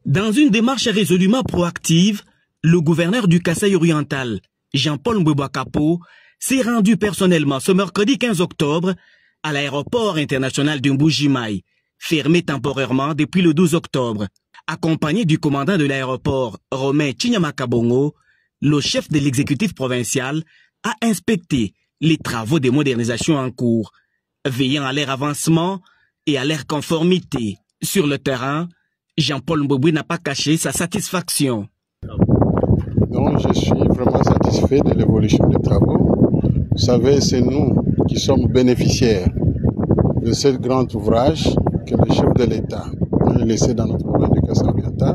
Dans une démarche résolument proactive, le gouverneur du Kasaï-Oriental, Jean-Paul Mbouakapo, s'est rendu personnellement ce mercredi 15 octobre à l'aéroport international de Mbuji-Mayi, fermé temporairement depuis le 12 octobre. Accompagné du commandant de l'aéroport, Romain Tchinyamakabongo, le chef de l'exécutif provincial a inspecté les travaux de modernisation en cours, veillant à leur avancement et à leur conformité. Sur le terrain, Jean-Paul Mboubi n'a pas caché sa satisfaction. Non, je suis vraiment satisfait de l'évolution des travaux. Vous savez, c'est nous qui sommes bénéficiaires de ce grand ouvrage que le chef de l'État a laissé dans notre province du Kasaï-Oriental.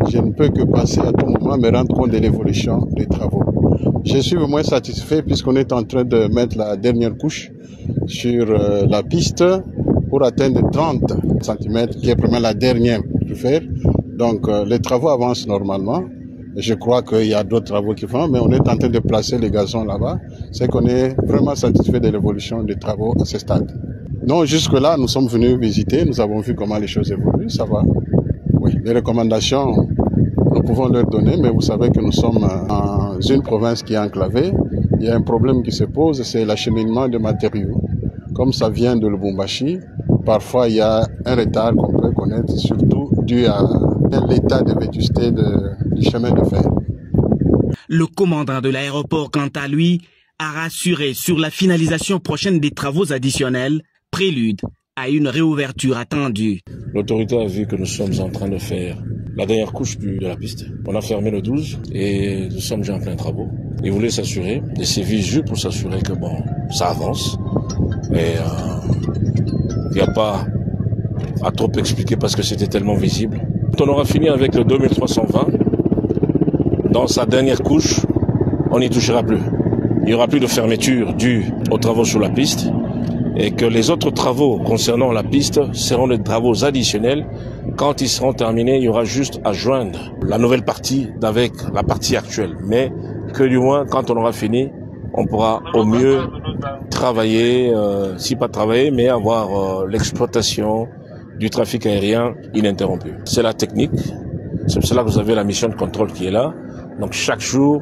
Je ne peux que passer à tout moment me rendre compte de l'évolution des travaux. Je suis vraiment satisfait puisqu'on est en train de mettre la dernière couche sur la piste pour atteindre 30 cm, qui est vraiment la dernière du fer. Donc les travaux avancent normalement. Je crois qu'il y a d'autres travaux qui font, mais on est en train de placer les gazons là-bas. C'est qu'on est vraiment satisfait de l'évolution des travaux à ce stade. Non, jusque-là, nous sommes venus visiter, nous avons vu comment les choses évoluent, ça va. Oui, les recommandations, nous pouvons leur donner, mais vous savez que nous sommes dans une province qui est enclavée. Il y a un problème qui se pose, c'est l'acheminement de matériaux. Comme ça vient de Lubumbashi, parfois il y a un retard qu'on peut connaître, surtout dû à l'état de vétusté du chemin de fer. Le commandant de l'aéroport, quant à lui, a rassuré sur la finalisation prochaine des travaux additionnels, prélude à une réouverture attendue. L'autorité a vu que nous sommes en train de faire la dernière couche de la piste. On a fermé le 12 et nous sommes déjà en plein travaux. Ils voulaient s'assurer, et c'est visu pour s'assurer que ça avance. Et il n'y a pas à trop expliquer parce que c'était tellement visible. Quand on aura fini avec le 2320, dans sa dernière couche, on n'y touchera plus. Il n'y aura plus de fermeture due aux travaux sur la piste et que les autres travaux concernant la piste seront des travaux additionnels. Quand ils seront terminés, il y aura juste à joindre la nouvelle partie avec la partie actuelle. Mais que du moins, quand on aura fini, on pourra au mieux travailler, si pas travailler, mais avoir l'exploitation du trafic aérien ininterrompu. C'est la technique, c'est pour cela que vous avez la mission de contrôle qui est là. Donc chaque jour,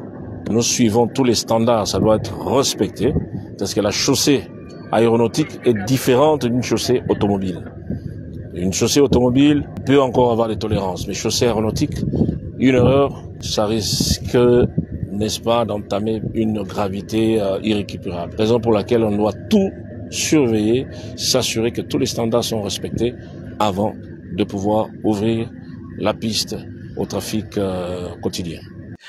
nous suivons tous les standards, ça doit être respecté, parce que la chaussée aéronautique est différente d'une chaussée automobile. Une chaussée automobile peut encore avoir des tolérances, mais chaussée aéronautique, une erreur, ça risque, n'est-ce pas, d'entamer une gravité irrécupérable. Raison pour laquelle on doit tout surveiller, s'assurer que tous les standards sont respectés avant de pouvoir ouvrir la piste au trafic quotidien.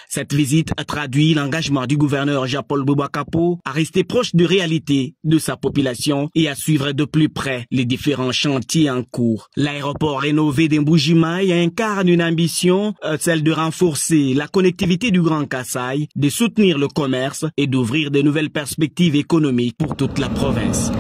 Cette visite a traduit l'engagement du gouverneur Jean-Paul Mbouakapo à rester proche de réalité de sa population et à suivre de plus près les différents chantiers en cours. L'aéroport rénové de Mbuji-Mayi incarne une ambition, celle de renforcer la connectivité du Grand Kasaï, de soutenir le commerce et d'ouvrir de nouvelles perspectives économiques pour toute la province.